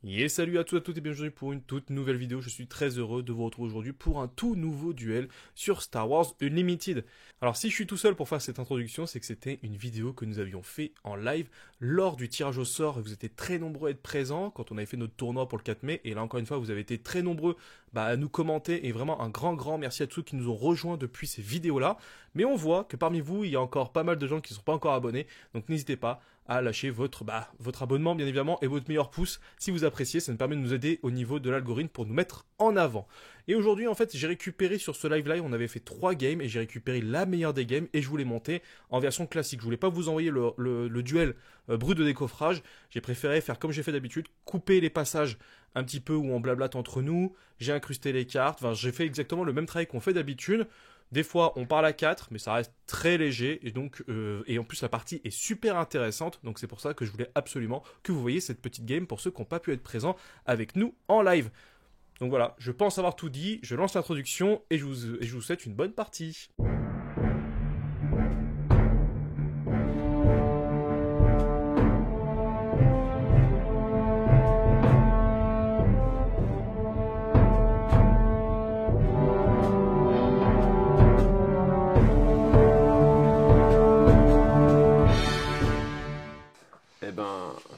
Et salut à tous, et bienvenue pour une toute nouvelle vidéo. Je suis très heureux de vous retrouver aujourd'hui pour un tout nouveau duel sur Star Wars Unlimited. Alors si je suis tout seul pour faire cette introduction, c'est que c'était une vidéo que nous avions fait en live lors du tirage au sort. Vous étiez très nombreux à être présents quand on avait fait notre tournoi pour le 4 mai. Et là encore une fois, vous avez été très nombreux à nous commenter. Et vraiment un grand merci à tous ceux qui nous ont rejoints depuis ces vidéos-là. Mais on voit que parmi vous, il y a encore pas mal de gens qui ne sont pas encore abonnés. Donc n'hésitez pas à lâcher votre abonnement bien évidemment et votre meilleur pouce si vous appréciez, ça nous permet de nous aider au niveau de l'algorithme pour nous mettre en avant. Et aujourd'hui en fait j'ai récupéré sur ce live, on avait fait 3 games et j'ai récupéré la meilleure des games et je vous l'ai monté en version classique. Je voulais pas vous envoyer le duel brut de décoffrage, j'ai préféré faire comme j'ai fait d'habitude, couper les passages un petit peu où on blablate entre nous, j'ai incrusté les cartes, enfin j'ai fait exactement le même travail qu'on fait d'habitude. Des fois, on parle à 4, mais ça reste très léger. Et donc, et en plus, la partie est super intéressante. Donc, c'est pour ça que je voulais absolument que vous voyiez cette petite game pour ceux qui n'ont pas pu être présents avec nous en live. Donc voilà, je pense avoir tout dit. Je lance l'introduction et je vous souhaite une bonne partie.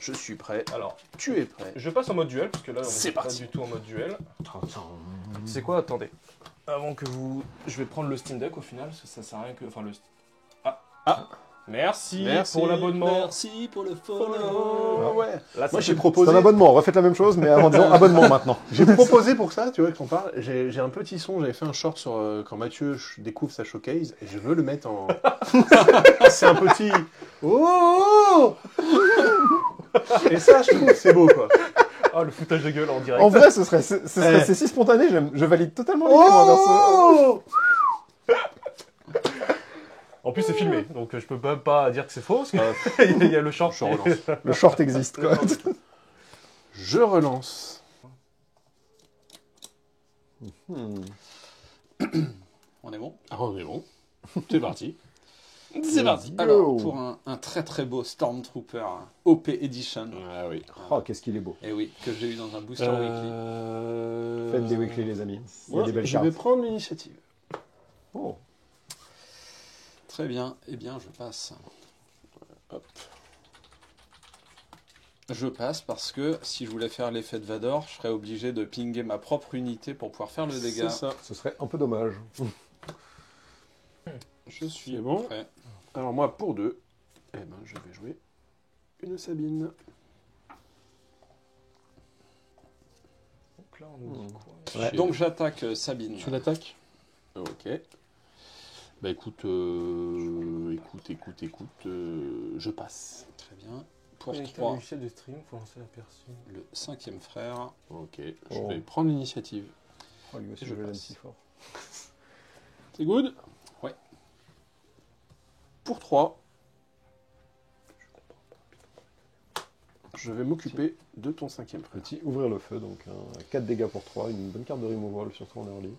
Je suis prêt. Alors, tu es prêt. Je passe en mode duel, parce que là, on c'est n'est pas parti. du tout en mode duel. C'est quoi? Attendez. Avant que vous... Je vais prendre le Steam Deck au final, parce que ça sert à rien que... Enfin, le... Ah. Merci pour l'abonnement. Merci pour le follow. Ah ouais. Là, Moi j'ai fait... proposé. C'est un abonnement, refaites la même chose, mais en disant abonnement maintenant. J'ai proposé pour ça, tu vois, qu'on parle. J'ai un petit son, j'avais fait un short sur quand Mathieu découvre sa showcase, et je veux le mettre en. C'est un petit. Oh. Et ça, je trouve que c'est beau, quoi. Oh, le foutage de gueule en direct. En vrai, c'est si spontané, je valide totalement l'idée. Oh. En plus, c'est filmé, donc je peux même pas dire que c'est faux, parce qu'il y a le short. Je relance. Le short existe, quoi. Je relance. On est bon? Ah, on est bon. C'est parti. C'est parti. Alors, pour un très beau Stormtrooper OP Edition. Ah oui. Oh, qu'est-ce qu'il est beau. Et oui, que j'ai eu dans un booster weekly. Faites des weekly, les amis. Il y a des belles je cartes. vais prendre l'initiative. Oh. Très bien. Eh bien, je passe. Hop. Je passe parce que si je voulais faire l'effet de Vador, je serais obligé de pinguer ma propre unité pour pouvoir faire le dégât. C'est ça. Ce serait un peu dommage. Je suis C'est bon. prêt. Alors moi, pour 2, eh ben, je vais jouer une Sabine. Donc là, on nous dit quoi? Ouais. Donc j'attaque Sabine. Tu l'attaques? Ok. Bah écoute, je passe. Très bien. Pour Avec 3, un logiciel de stream, faut lancer l'aperçu. le 5e frère. Ok, je Oh. vais prendre l'initiative. Oh, lui aussi, Je je l'aime passe. si fort. C'est good? Ouais. Pour 3, je vais m'occuper de ton 5e frère. Petit ouvrir le feu, donc 4 dégâts pour 3, une bonne carte de removal, surtout en early.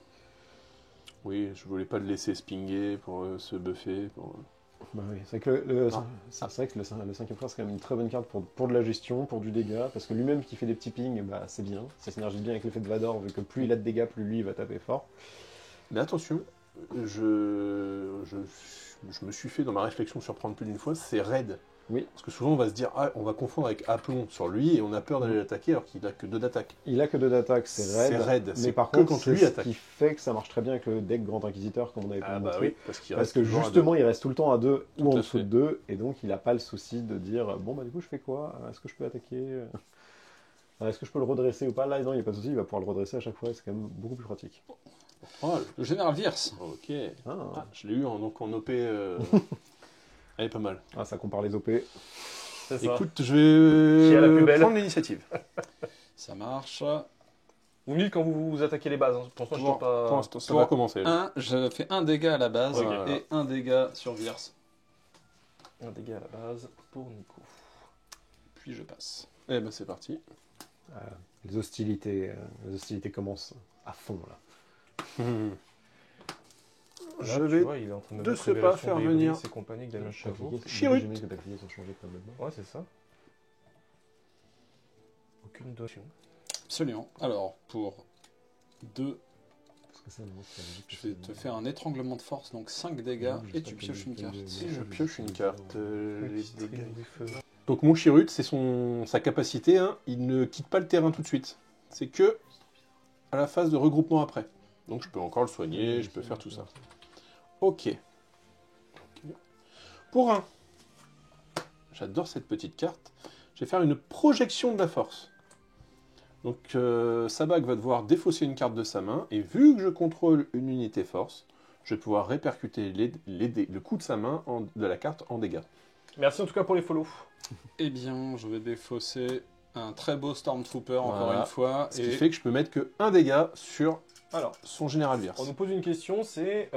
Oui, je voulais pas le laisser spinguer pour se buffer. Bah oui, c'est vrai que c'est vrai que le 5e frère, c'est quand même une très bonne carte pour de la gestion, pour du dégât, parce que lui-même qui fait des petits pings, bah, c'est bien. Ça synergise bien avec l'effet de Vador, vu que plus il a de dégâts, plus lui il va taper fort. Mais attention, je me suis fait dans ma réflexion surprendre plus d'une fois, c'est raid. Oui. Parce que souvent on va se dire, ah, on va confondre avec Aplomb sur lui et on a peur d'aller l'attaquer alors qu'il a que 2 d'attaque. Il a que 2 d'attaque, c'est raid. C'est Mais par que contre, quand c'est lui ce attaque. qui fait que ça marche très bien avec le deck Grand Inquisiteur, comme on avait pu Ah le bah montrer. oui, parce qu'il Parce reste que toujours à justement, 2. il reste tout le temps à 2 ou Tout en à dessous fait. de 2, et donc il n'a pas le souci de dire bon bah du coup je fais quoi? Est-ce que je peux attaquer? Est-ce que je peux le redresser ou pas? Là non, il n'y a pas de souci, il va pouvoir le redresser à chaque fois, c'est quand même beaucoup plus pratique. Oh, Le général Virse. ok. Ah, Je l'ai eu donc en OP. Elle est pas mal. ah, ça compare les OP. C'est ça. Écoute, je Qui est la plus vais belle prendre l'initiative. Ça marche. Vous me dites quand vous attaquez les bases, hein. Pour l'instant, je ne pas... Pour l'instant, ça Pour va commencer. Je fais un dégât à la base Ok. et un dégât sur Virse. Un dégât à la base pour Nico. Puis je passe. Eh ben c'est parti. Les hostilités commencent à fond là. Là, Je tu vais vois, il est en train de de mettre ce pas Révélation faire des venir. Ibris, ses compagnies, avec Damien Chavot. Chirut. J'imagine que ta cliente a changé pas maintenant. Ouais, c'est ça. Ok, aucune donation. Absolument. Alors, pour 2, Parce que ça, non, c'est pas logique que je vais c'est- te faire un étranglement de force, donc 5 dégâts, Non, et je tu sais pas pioches une quel- carte. Si je pioche une carte, les Multistrime dégâts. du feu. Donc mon Chirrut, c'est sa capacité, hein, il ne quitte pas le terrain tout de suite. C'est que à la phase de regroupement après. Donc je peux encore le soigner, je peux faire tout ça. Ok. Pour 1, j'adore cette petite carte, je vais faire une projection de la force. Donc Sabak va devoir défausser une carte de sa main, et vu que je contrôle une unité force, je vais pouvoir répercuter le coup de sa main de la carte en dégâts. Merci en tout cas pour les follow. Eh bien, je vais défausser un très beau Stormtrooper, encore Voilà. une fois. Ce qui fait que je peux mettre que 1 dégât sur Alors, son général Verse. on nous pose une question, c'est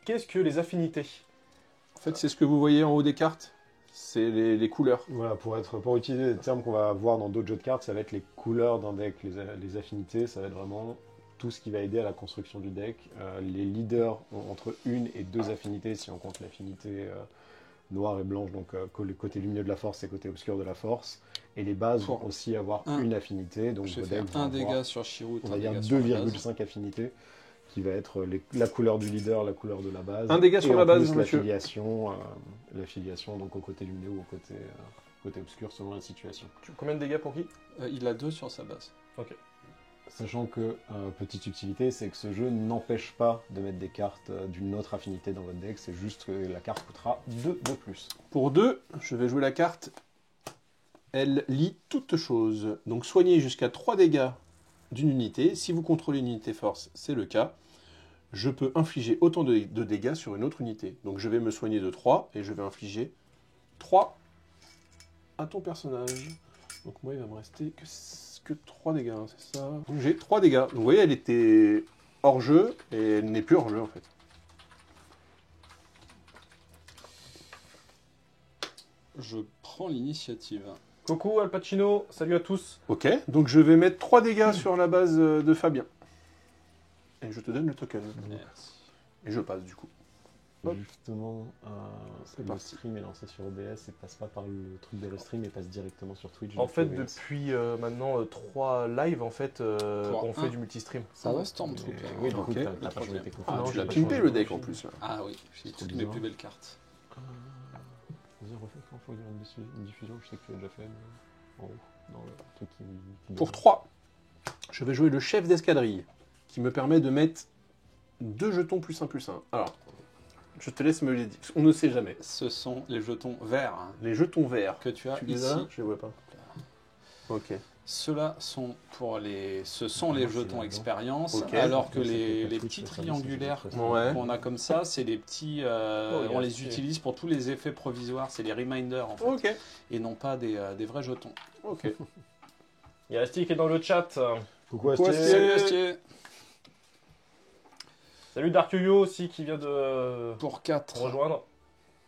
qu'est-ce que les affinités? En fait, c'est ce que vous voyez en haut des cartes, c'est les couleurs. Voilà, pour utiliser des termes qu'on va voir dans d'autres jeux de cartes, ça va être les couleurs d'un deck, les affinités, ça va être vraiment tout ce qui va aider à la construction du deck. Les leaders ont entre 1 et 2 affinités, si on compte l'affinité noire et blanche, donc le côté lumineux de la force et côté obscur de la force. Et les bases Pour vont aussi avoir un. une affinité, donc Je vos vais decks faire vont un dégât avoir, sur Chirrut, on un va dire dégât sur la base. 2,5 affinités, qui va être la couleur du leader, la couleur de la base. Un dégât sur et la en base, plus, monsieur. l'affiliation donc au côté lumineux ou au côté obscur selon la situation. Combien de dégâts pour qui? Il a 2 sur sa base. Sachant que, petite utilité, c'est que ce jeu n'empêche pas de mettre des cartes d'une autre affinité dans votre deck, c'est juste que la carte coûtera 2 de plus. Pour 2, je vais jouer la carte. Elle lit toutes choses. Donc soignez jusqu'à 3 dégâts d'une unité. Si vous contrôlez une unité force, c'est le cas. Je peux infliger autant de dégâts sur une autre unité. Donc je vais me soigner de 3 et je vais infliger 3 à ton personnage. Donc moi, il va me rester que 3 dégâts, hein, c'est ça. Donc j'ai 3 dégâts. Donc vous voyez, elle était hors jeu et elle n'est plus hors jeu en fait. Je prends l'initiative. Coucou Al Pacino, salut à tous. Ok, donc je vais mettre 3 dégâts sur la base de Fabien. Et je te donne le token. Merci. Et je passe du coup. Hop. Justement, C'est le parti. stream est lancé sur OBS et passe pas par le truc de restream et passe directement sur Twitch. En depuis fait, OBS. depuis maintenant 3 lives, en fait, on un. fait du multistream. Ça va, Et- Stormtrooper. Oui, du coup, Ok. t'as Pas de pas changé problème. tes config. Ah, non, tu j'ai l'as pas pimpé changé le de deck profil. en plus là. Ah oui, j'ai Trop toutes mes bizarre. plus belles cartes. Vas-y, refais quand faut dire une diffusion, je sais que tu l'as déjà fait, mais en haut, dans le truc qui Pour 3, je vais jouer le chef d'escadrille, qui me permet de mettre 2 jetons +1/+1. Alors, je te laisse me les dire. On ne sait jamais. Ce sont les jetons verts hein, Les jetons verts. que tu as Tu les ici. as? Je les vois pas. Ok. Ceux-là sont pour ce sont les Moi, c'est jetons là-dedans. expérience, Ok. alors que Ça s'appelle les pas Twitch, petits ça s'appelle triangulaires Twitch. Ouais. qu'on a comme ça, c'est les petits. il y a on un les petit- utilise pour tous les effets provisoires, c'est les reminders en fait, Ok. et non pas des vrais jetons. Ok. Il y a Asti qui est dans le chat. Coucou Coucou, Astier. Astier. Salut Astier. Salut Dark Yo aussi qui vient de Pour 4. rejoindre.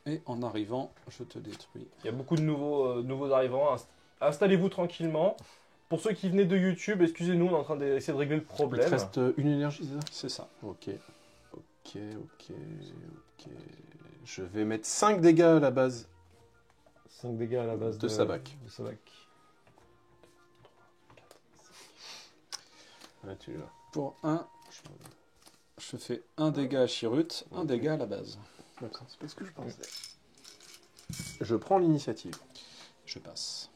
Et en arrivant, je te détruis. Il y a beaucoup de nouveaux arrivants. Installez-vous tranquillement. Pour ceux qui venaient de YouTube, excusez-nous, on est en train d'essayer de régler le Il te problème. reste une énergie, c'est ça? C'est ça. Ok. Ok. Je vais mettre 5 dégâts à la base. 5 dégâts à la base De Sabak. De Sabak. Ah, tu l'as. Pour 1, je fais un dégât à Chirrut, un dégât à la base. D'accord, c'est pas ce que je pensais. Je prends l'initiative. Je passe.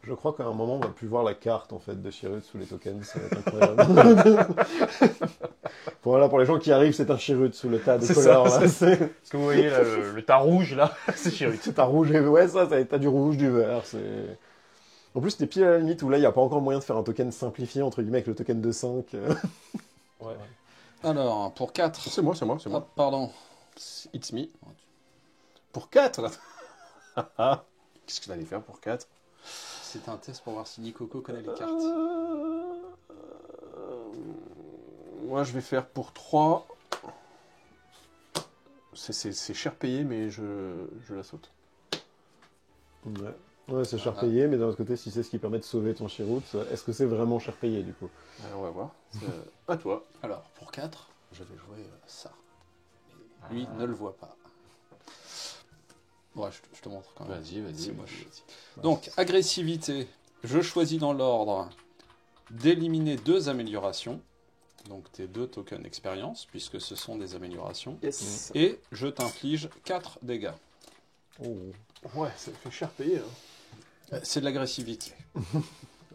Je crois qu'à un moment, on va plus voir la carte en fait de Chirrut sous les tokens, ça va être incroyable. Voilà, pour les gens qui arrivent, c'est un Chirrut sous le tas de C'est couleurs. ça, là. Ce que vous voyez là, le tas rouge là, c'est Chirrut. C'est un rouge et ouais, ça t'as du rouge, du vert. C'est... En plus, t'es pile à la limite où là, il n'y a pas encore moyen de faire un token simplifié entre guillemets avec le token de 5. Ouais. Alors, pour 4. C'est moi. Ah, pardon. It's me. Pour 4 Qu'est-ce que j'allais faire pour 4? C'est un test pour voir si Nicoco connaît les cartes. Moi, je vais faire pour 3. C'est cher payé, mais je la saute. Ouais, c'est cher payé, mais d'un autre côté, si c'est ce qui permet de sauver ton Chirrut, est-ce que c'est vraiment cher payé du coup? Alors, on va voir. À toi. Alors, pour 4, je vais jouer ça. Mais lui ne le voit pas. Ouais, je te montre quand même. Vas-y. C'est moche. Donc, agressivité. Je choisis dans l'ordre d'éliminer 2 améliorations. Donc tes 2 tokens expérience, puisque ce sont des améliorations. Yes. Et je t'inflige 4 dégâts. Oh. Ouais, ça fait cher payer. Hein. C'est de l'agressivité.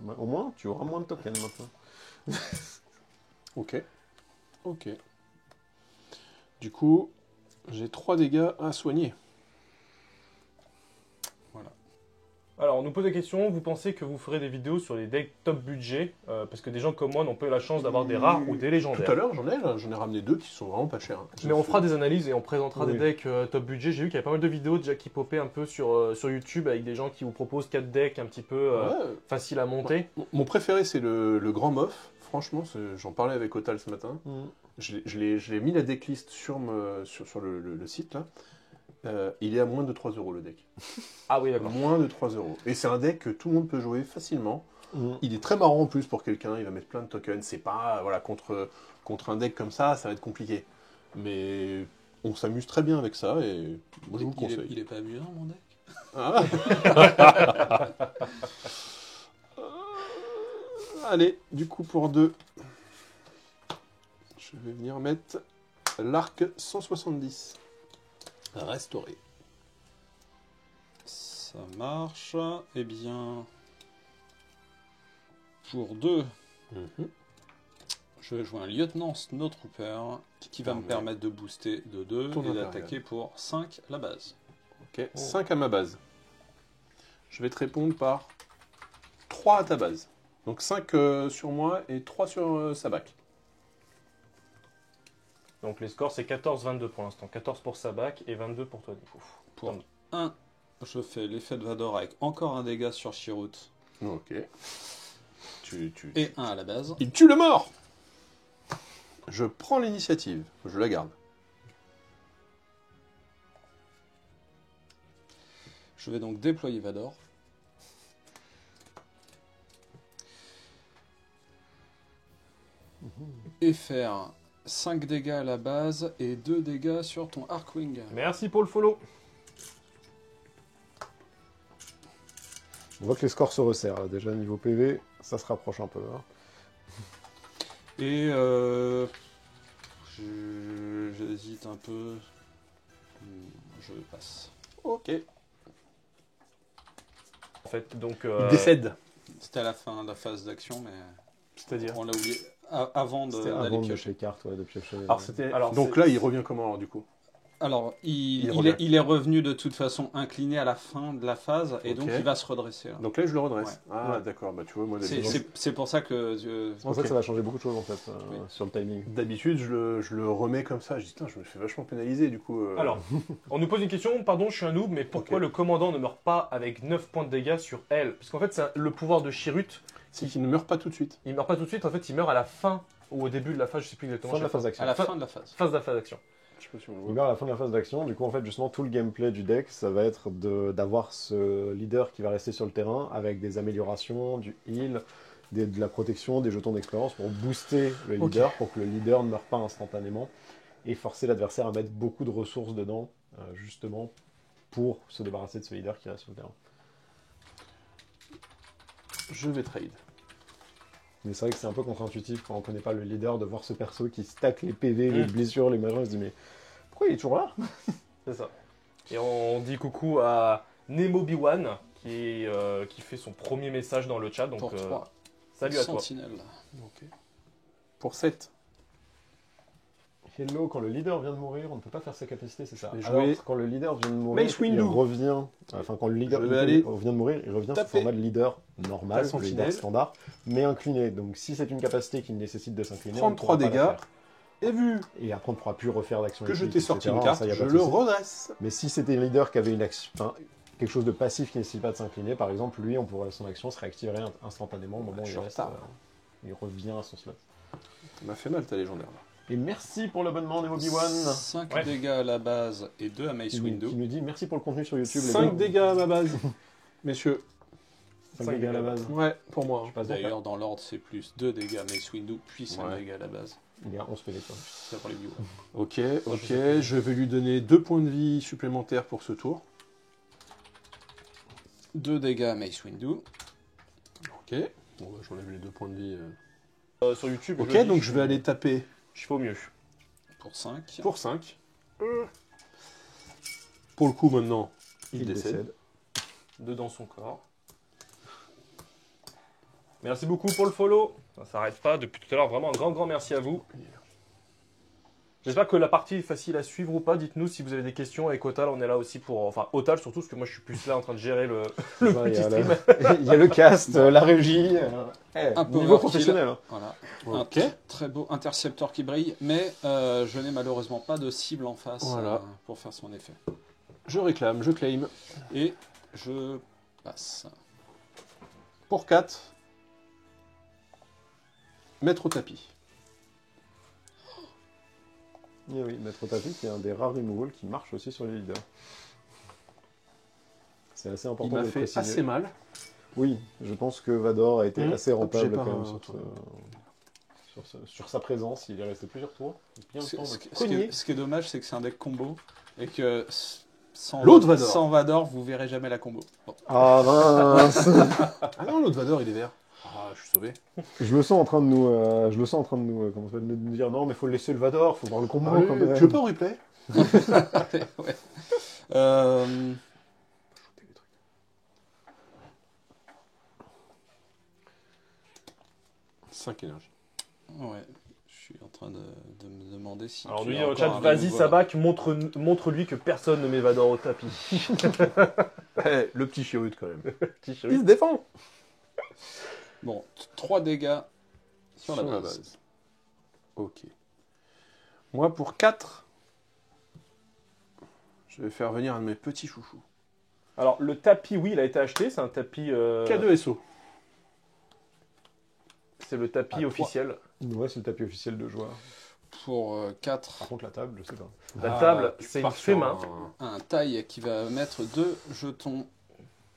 Bah, au moins, tu auras moins de tokens maintenant. Ok. Ok. Du coup, j'ai 3 dégâts à soigner. Alors, on nous pose la question, vous pensez que vous ferez des vidéos sur les decks top budget parce que des gens comme moi n'ont pas eu la chance d'avoir des rares ou des légendaires. Tout à l'heure, j'en ai ramené 2 qui sont vraiment pas chers. Hein. Mais on fera des analyses et on présentera Oui. des decks top budget. J'ai vu qu'il y avait pas mal de vidéos déjà qui popaient un peu sur YouTube avec des gens qui vous proposent 4 decks un petit peu Ouais. faciles à monter. Mon préféré, c'est le Grand Moff. Franchement, j'en parlais avec Otal ce matin. Je l'ai mis la decklist sur le site là. Il est à moins de 3 € le deck. Ah oui, d'accord. Moins de 3 €. Et c'est un deck que tout le monde peut jouer facilement. Il est très marrant en plus pour quelqu'un, il va mettre plein de tokens. C'est pas, voilà, contre un deck comme ça va être compliqué. Mais on s'amuse très bien avec ça et moi je vous le conseille. Il est pas amusant mon deck. Ah. Allez, du coup pour 2, je vais venir mettre l'arc 170. Restauré. Ça marche. Eh bien, pour 2, je vais jouer un lieutenant Snowtrooper qui va me permettre de booster de 2 Tour et d'impérial. d'attaquer pour 5 la base. Ok, 5 à ma base. Je vais te répondre par 3 à ta base. Donc 5 sur moi et 3 sur Sabak. Donc les scores c'est 14-22 pour l'instant. 14 pour Sabak et 22 pour toi du coup. Pour 1, je fais l'effet de Vador avec encore un dégât sur Chirrut Ok. et 1 à la base. Il tue le mort. Je prends l'initiative. Je la garde. Je vais donc déployer Vador. Et faire 5 dégâts à la base et 2 dégâts sur ton Arkwing. Merci pour le follow. On voit que les scores se resserrent. Là. Déjà, niveau PV, ça se rapproche un peu. Hein. Et j'hésite un peu. Je passe. Ok. En fait, donc. Il décède. C'était à la fin de la phase d'action, mais C'est-à-dire. on l'a oublié avant C'était d'aller avant de piocher. piocher carte, ouais, de piocher. Alors c'était. Alors, Donc c'est- là, il revient comment alors, du coup? Alors, Il revient. il est revenu de toute façon incliné à la fin de la phase, et donc Ok. il va se redresser. Là. Donc là, je le redresse. Ouais. Ah Ouais. d'accord. Bah tu vois, moi C'est d'habitude, pour ça que... C'est pour ça Ok. que ça va changer beaucoup de choses en fait Oui. sur le timing. d'habitude, je le remets comme ça. Je dis, putain, je me fais vachement pénaliser du coup. Alors, on nous pose une question, pardon, je suis un noob, mais pourquoi Ok. le commandant ne meurt pas avec 9 points de dégâts sur elle? Parce qu'en fait, c'est le pouvoir de Chirrut, c'est qu'il ne meurt pas tout de suite. il meurt pas tout de suite, en fait, il meurt à la fin ou au début de la phase, je sais plus exactement. Fin de la je sais phase à d'action. la fin de la phase. pas. Phase de la phase d'action. Je sais pas si on le Il voit. meurt à la fin de la phase d'action. Du coup, en fait, justement, tout le gameplay du deck, ça va être d'avoir ce leader qui va rester sur le terrain avec des améliorations, du heal, de la protection, des jetons d'expérience pour booster le leader, pour que le leader ne meure pas instantanément et forcer l'adversaire à mettre beaucoup de ressources dedans, justement, pour se débarrasser de ce leader qui reste sur le terrain. Je vais trade. Mais c'est vrai que c'est un peu contre-intuitif quand on connaît pas le leader de voir ce perso qui stack les PV, les blessures, les machins, on se dit mais pourquoi il est toujours là? C'est ça. Et on dit coucou à Nemo-B1 qui fait son premier message dans le chat. Donc, Pour 3. salut à toi. Sentinelle. Ok. Pour 7. Hello, quand le leader vient de mourir, on ne peut pas faire sa capacité, c'est ça. Je vais Alors, jouer quand le leader vient de mourir, Mace il Windu. revient. Enfin, quand le leader Je vais aller vient de mourir, il revient sous taper format de leader normal, la le sentinelle. leader standard, mais incliné. Donc, si c'est une capacité qui nécessite de s'incliner, on ne 33 pourra pas la dégâts. faire. Et vu Et après, on ne pourra plus refaire d'action que je épique, t'ai sorti etc. une carte, Ça, y a je pas de le souci. redresse. Mais si c'était un leader qui avait une action, enfin, quelque chose de passif qui ne nécessite pas de s'incliner, par exemple, lui, on pourrait son action se réactiverait instantanément au moment où Je il suis en reste. retard. Il revient à son slot. Ça m'a fait mal ta légendaire là. Et merci pour l'abonnement, Nemo-B1. 5 Ouais. dégâts à la base et 2 à Mace Qui Windu. nous dit merci pour le contenu sur YouTube. les 5 gars. dégâts à ma base. Messieurs. 5 dégâts à la base. Ouais, pour moi. Je passe donc à- D'ailleurs, dans l'ordre, c'est plus 2 dégâts à Mace Windu, puis 5 Ouais. dégâts à la base. Il est à 11 PV. quoi. C'est pour les viewers. Ok, ok. Je vais lui donner 2 points de vie supplémentaires pour ce tour. 2 dégâts à Mace Windu. Ok. Bon, bah, j'enlève les 2 points de vie. Sur YouTube. Ok, donc je vais aller taper Je fais au mieux. Pour 5. pour 5. Pour le coup, maintenant, il décède. Dedans son corps. Merci beaucoup pour le follow. Ça s'arrête pas depuis tout à l'heure. Vraiment un grand merci à vous. J'espère que la partie est facile à suivre ou pas. Dites-nous si vous avez des questions avec Otal. On est là aussi pour... Enfin, Otal surtout, parce que moi je suis plus là en train de gérer le Ouais, petit stream. il y a le cast, la régie. Un peu niveau overkill. professionnel. Hein. Voilà. Ok. Un très beau intercepteur qui brille, mais je n'ai malheureusement pas de cible en face Voilà. pour faire son effet. Je réclame, je claim. Et je passe. Pour 4. Mettre au tapis. Et oui, mettre au tapis, qui est un des rares removals qui marche aussi sur les leaders. C'est assez important Il m'a de fait préciser. assez mal. Oui, je pense que Vador a été assez rentable j'ai pas quand même un- sur sa présence. Il est resté plusieurs tours. Bien le temps de Ce qui cogner. est, ce qui est dommage, c'est que c'est un deck combo et que sans, L'autre Vador. sans Vador, vous verrez jamais la combo. Bon. Ah mince. Ah non, l'autre Vador, il est vert. Ah, je suis sauvé. Je me sens en train de nous, comment ça s'appelle, de nous dire non, mais faut laisser le Vador, faut voir le combo Allez, quand même. tu veux pas au replay? Ouais. Euh, 5 énergies. ouais. Je suis en train de me demander si. Alors, tu nous as dit au encore chat, un vas-y removal. Sabac, montre-lui que personne ne met Vador au tapis. Le petit chirut quand même. Petit Il chéri. se défend. Bon, 3 dégâts sur la base. Ok. Moi, pour 4, je vais faire venir un de mes petits chouchous. Alors, le tapis, oui, il a été acheté. C'est un tapis... K2SO. C'est le tapis À trois. officiel. Ouais, c'est le tapis officiel de joueur. Pour 4, Par contre, la table, je sais pas. La table, c'est une Pars sur fait-main. un taille qui va mettre 2 jetons.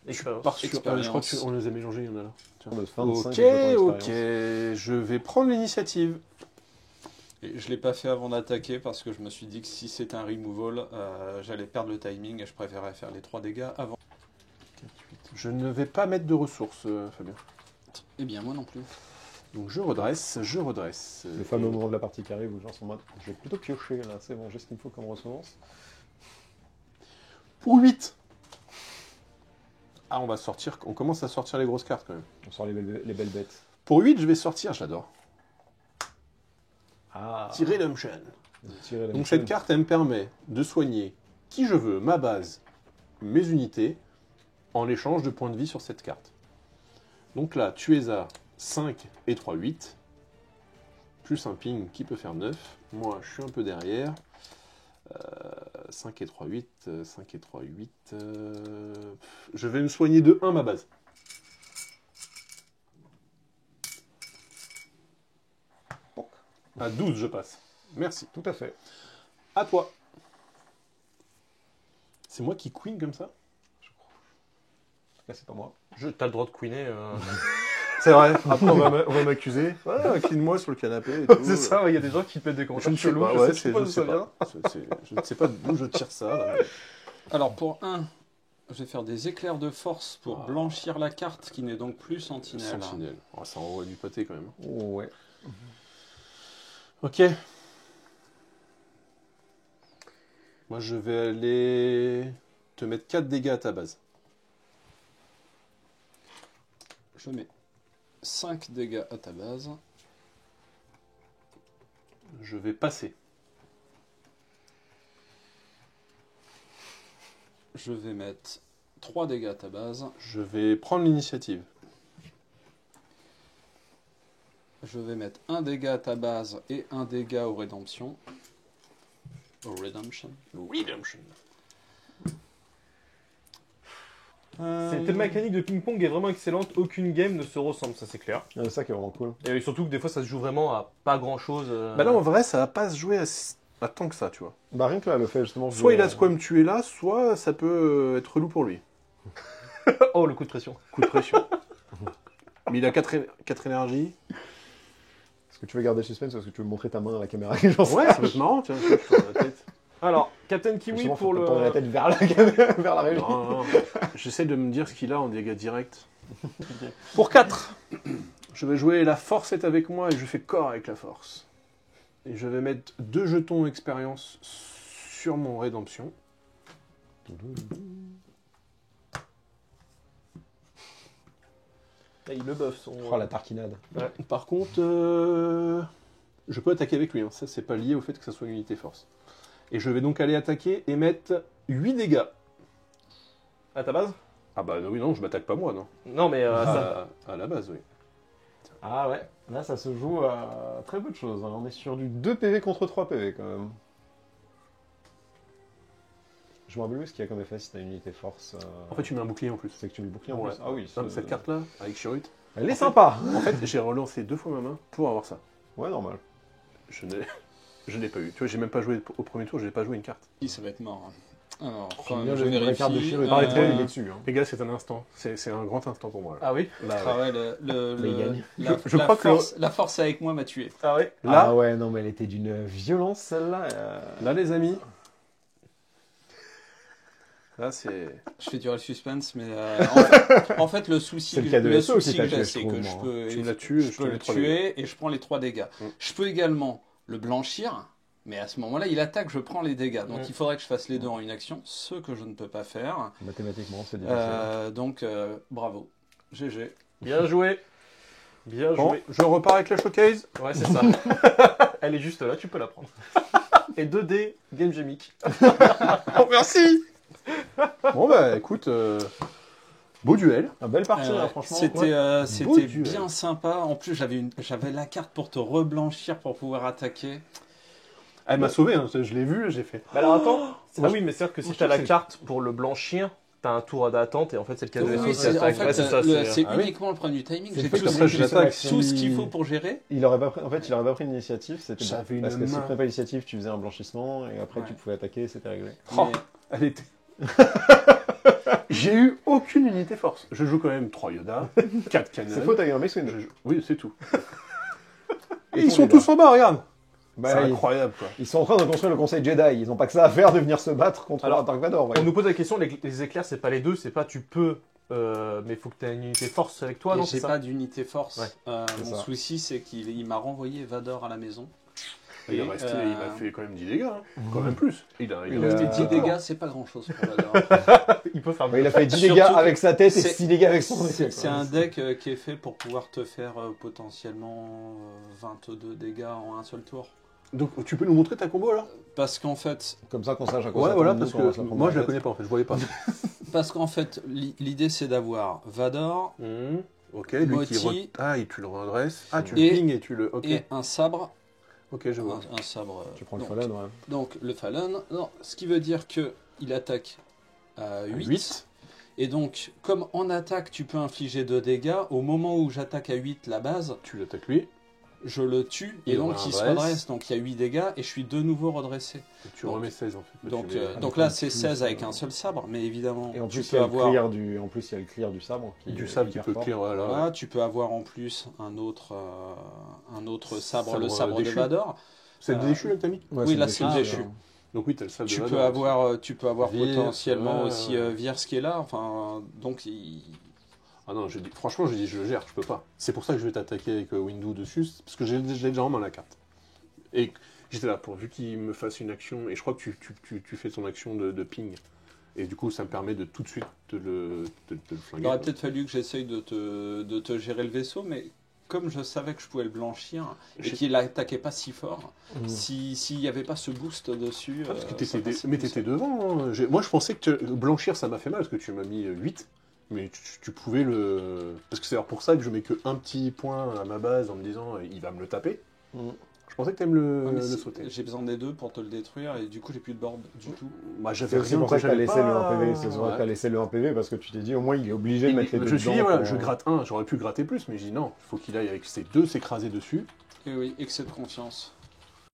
Expérience. Je crois Expérience. qu'on les a mélangés, il y en a là. On a 25 Ok, jetons ok. d'expérience. Je vais prendre l'initiative. Et je l'ai pas fait avant d'attaquer parce que je me suis dit que si c'était un removal, j'allais perdre le timing et je préférais faire les 3 dégâts avant. Je ne vais pas mettre de ressources, Fabien. Eh bien, moi non plus. Donc je redresse, je redresse. Le fameux moment de la partie qui arrive où les gens sont en mode je vais plutôt piocher là, c'est bon, j'ai ce qu'il me faut comme ressource. Pour 8. Ah, on commence à sortir les grosses cartes quand même. On sort les belles bêtes. Pour 8, je vais sortir, j'adore. Ah, Tirer l'Umshan. tirer la Donc mission. cette carte, elle me permet de soigner qui je veux, ma base, mes unités, en échange de points de vie sur cette carte. Donc là, tu es à 5 et 3, 8. Plus un ping qui peut faire 9. Moi, je suis un peu derrière. 5 et 3, 8. 5 et 3, 8. Je vais me soigner de 1 ma base. À 12, je passe. Merci. Tout à fait. À toi. C'est moi qui queen comme ça? Là, c'est pas moi. T'as le droit de queener. C'est vrai. Après, on va m'accuser. Ouais, clean-moi sur le canapé et tout. C'est ça, il y a des gens qui te mettent des commentaires Je ne sais chelous, pas. je Ouais, sais pas d'où ça vient. Je ne sais pas d'où je tire ça. Là. Alors, pour 1, je vais faire des éclairs de force pour blanchir la carte qui n'est donc plus sentinelle. Sentinelle. Oh, ça envoie du pâté quand même. Oh, ouais. Ok. Moi, je vais aller te mettre 4 dégâts à ta base. Je mets 5 dégâts à ta base. Je vais passer. Je vais mettre 3 dégâts à ta base. Je vais prendre l'initiative. Je vais mettre 1 dégât à ta base et 1 dégât aux rédemptions. Au redemption. Redemption. Cette mécanique de ping-pong est vraiment excellente, aucune game ne se ressemble, ça c'est clair. C'est ça qui est vraiment cool. Et surtout que des fois ça se joue vraiment à pas grand chose. Bah là, en vrai, ça va pas se jouer à tant que ça, tu vois. Bah rien que là, le fait justement... Soit il a de quoi me tuer là, soit ça peut être relou pour lui. Oh le coup de pression. Coup de pression. Mais il a 4 énergies. Est-ce que tu veux garder le suspense ou est-ce que tu veux montrer ta main à la caméra? J'en sais Ouais, rien. ça va être marrant, tiens. Je tourne la tête. Alors, Captain Kiwi Justement, pour faut le... tourner la tête vers la caméra, vers la régie. Non, non. J'essaie de me dire ce qu'il a en dégâts directs. Pour 4. Je vais jouer la force est avec moi et je fais corps avec la force. Et je vais mettre 2 jetons expérience sur mon rédemption. Ah, il le buff son. Oh, la tarquinade. Par contre, je peux attaquer avec lui. Hein. Ça, c'est pas lié au fait que ça soit une unité force. Et je vais donc aller attaquer et mettre 8 dégâts. À ta base? Ah bah oui, non, je m'attaque pas moi, non. Non, mais ça. À la base, oui. Ah ouais, là ça se joue à très peu de choses. Hein. On est sur du 2 PV contre 3 PV quand même. Je me rappelle plus ce qu'il y a comme effet si t'as une unité force. En fait, tu mets un bouclier en plus. C'est que tu mets le bouclier en Ouais. plus. Ah oui, Non, mais cette carte-là, avec Chirrut, elle est sympa. en fait, j'ai relancé 2 fois ma main pour avoir ça. Ouais, normal. Je n'ai pas eu. Tu vois, j'ai même pas joué au premier tour, je n'ai pas joué une carte. Ça va être mort. Alors, J'aime bien je le vraie carte de vérifie. Chirrut. Par les Il traits, est dessus. Hein. Les gars, c'est un instant. C'est un grand instant pour moi. Là. Ah oui? Là, Ah ouais. ouais, Mais il gagne. Je crois que la force avec moi m'a tué. Ah oui? Là, Ah ouais, non mais elle était d'une violence celle-là. là, les amis. Là, c'est. Je fais durer le suspense, mais en fait, le souci, C'est le cas de SO aussi, que t'as j'ai, tué, c'est je que trouve, je moi. peux, Tu me l'as tué, je peux le tuer et je prends les 3 dégâts. Je peux également le blanchir, mais à ce moment-là, il attaque, je prends les dégâts. Donc il faudrait que je fasse les deux en une action, ce que je ne peux pas faire. Mathématiquement, c'est difficile. Donc bravo, GG. Bien joué. Bien Bon, joué. je repars avec la showcase. Ouais, c'est ça. Elle est juste là, tu peux la prendre. Et 2D, Game Gemic. Oh, merci. Bon, bah, écoute, beau duel. Un belle partie, là, franchement. C'était Ouais. Beau c'était duel. bien sympa. En plus, j'avais la carte pour te reblanchir pour pouvoir attaquer. Elle m'a sauvé, hein. Je l'ai vu, j'ai fait. Bah alors attends. Ah oui, mais c'est-à-dire que moi, si je t'as trouve la que carte pour le blanchir, t'as un tour d'attente et en fait c'est le cas de Oui, SO c'est- qui en attaque. fait, Ouais, c'est ça. c'est Ah oui. uniquement le problème du timing. C'est J'ai fait tout, comme ça, je l'attaque. tout ce qu'il faut pour gérer. Il aurait pas pris, en fait, il aurait pas pris l'initiative, c'était J'avais une parce que si main. tu prenais pas l'initiative, tu faisais un blanchissement et après Ouais. tu pouvais attaquer, c'était réglé. Oh, Mais- elle était. J'ai eu aucune unité force. Je joue quand même 3 Yoda, 4 canons. C'est faux, t'as eu un Mace Windu. Oui, c'est tout. Et ils sont tous en bas, regarde. Bah, c'est ils, incroyable, quoi. ils sont en train de construire le Conseil Jedi, ils ont pas que ça à faire de venir se battre contre Alors, Dark Vador. ouais. On nous pose la question, les éclairs c'est pas les deux, c'est pas tu peux, mais il faut que tu aies une unité force avec toi, Et non j'ai c'est ça? pas d'unité force. Ouais. C'est Mon ça. souci, c'est qu'il m'a renvoyé Vador à la maison. Il, Et, est resté, euh, il a fait quand même 10 dégâts, hein. Quand même plus. Il a Il Oui, a- mais 10 dégâts, c'est pas grand chose pour Vador. Il peut faire Ouais, il a fait 10 Surtout dégâts que avec sa tête et c'est- 6 dégâts avec son épée. C'est un deck qui est fait pour pouvoir te faire potentiellement 22 dégâts en un seul tour. Donc tu peux nous montrer ta combo alors? Parce qu'en fait, Comme ça qu'on sache à quoi Ouais, ça voilà, tombe parce dessus, on va se que la prendre moi dans je la tête. connais pas en fait, je voyais pas. l'idée c'est d'avoir Vador Ok, lui qui Moti. Ah, et tu le redresses. Ah, tu Et- le ping et tu le. Ok, et un sabre. ok, je vois. Un sabre. Tu prends le donc, Fallen, ouais. Donc le Fallen, non, ce qui veut dire que il attaque à 8. 8. Et donc, comme en attaque, tu peux infliger 2 dégâts, au moment où j'attaque à 8 la base, Tu l'attaques lui, je le tue, et Il donc il se redresse. redresse. Donc il y a 8 dégâts, et je suis de nouveau redressé. et tu Donc- remets 16 en fait. Donc, Tu mets- donc là, c'est 16 avec un seul sabre, mais évidemment, Et en tu plus, il y peux a le avoir... clear du, en plus, il y a le clear du sabre. du sable qui hyper peut fort. clear, voilà. Voilà, tu peux avoir en plus un autre sabre, le sabre de déchu. Vador. C'est le déchu là que t'as mis? Ouais, Oui, là, le c'est le déchu. déchu. Donc oui, t'as le sable de Tu Vador peux aussi. tu peux avoir Virce, potentiellement ouais, aussi ouais. Virce qui est là. Enfin, donc Ah non, franchement, j'ai dit je le gère, je peux pas. C'est pour ça que je vais t'attaquer avec Windu dessus, parce que j'ai déjà en main la carte. Et j'étais là pour, vu qu'il me fasse une action, et je crois que tu fais ton action de ping. Et du coup, ça me permet de tout de suite de le il flinguer. aurait peut-être fallu que j'essaye de te gérer le vaisseau, mais comme je savais que je pouvais le blanchir et J'ai- qu'il n'attaquait pas si fort, Mmh. s'il n'y avait pas ce boost dessus. Ah, parce que ça passait mais plus t'étais seul. devant. Hein. Moi, je pensais que blanchir, ça m'a fait mal, parce que tu m'as mis 8. Mais tu pouvais le... Parce que c'est alors pour ça que je mets que un petit point à ma base en me disant il va me le taper. Mmh. Je pensais que t'aimes le, Ouais, mais le si- sauter. J'ai besoin des deux pour te le détruire et du coup j'ai plus de board du tout. Moi, C'est j'avais aussi rien, pour ça que t'as j'avais laissé pas- le 1 PV. C'est pour ça que t'as Ouais. laissé le 1 PV parce que tu t'es dit au moins il est obligé de mettre les deux Je me suis dit, dedans voilà, pour- je gratte un, j'aurais pu gratter plus, mais j'ai dit non, il faut qu'il aille avec ses deux s'écraser dessus. Et oui, excès de confiance.